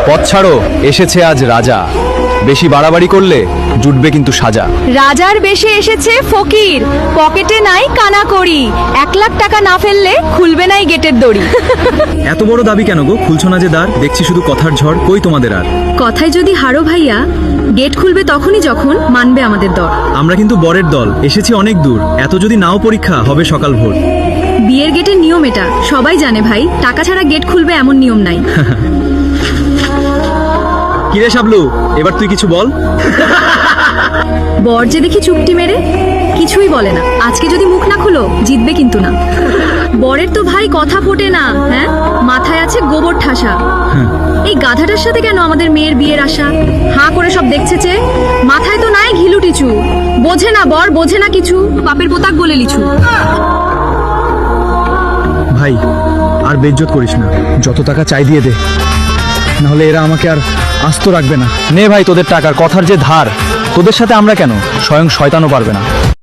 পথ ছাড়ো, এসেছে আজ রাজা। বেশি বাড়াবাড়ি করলে জুটবে কিন্তু সাজা। রাজার বেশে এসেছে ফকির, পকেটে নাই কানা কড়ি, 1,00,000 টাকা না ফেললে খুলবে নাই গেটের দড়ি। এত বড় দাবি কেন গো? খুলছো না যে দ্বার? দেখছি শুধু কথার ঝড়, কই তোমাদের আর? কথায় যদি হারো ভাইয়া, গেট খুলবে তখনই যখন মানবে আমাদের দর। আমরা কিন্তু বরের দল, এসেছি অনেক দূর। এত যদি নাও পরীক্ষা হবে সকাল ভোর। বিয়ের গেটের নিয়ম এটা, সবাই জানে ভাই, টাকা ছাড়া গেট খুলবে এমন নিয়ম নাই। কিরে শাবলু, এবার তুই কিছু বল। বর যে দেখি চুপটি মেরে কিছুই বলে না। আজকে যদি মুখ না খুলো জিতবে কিন্তু না। বরের তো ভাই কথা ফোটে না, হ্যাঁ মাথায় আছে গোবর ঠাসা। এই গাধাটার সাথে কেন আমাদের মেয়ের বিয়ের আশা? হাঁ করে সব দেখছে চেয়ে, মাথায় তো নাই ঘিলু টিচু। বোঝে না বর, বোঝে না কিছু, বাপের পোতাক বলে লিছু। ভাই আর বেজ্জত করিস না, যত টাকা চাই দিয়ে দে, নাহলে এরা আমাকে আর আস্ত রাখবে না। নে ভাই তোদের টাকার, কথার যে ধার। তোদের সাথে আমরা কেন, স্বয়ং শয়তানও পারবে না।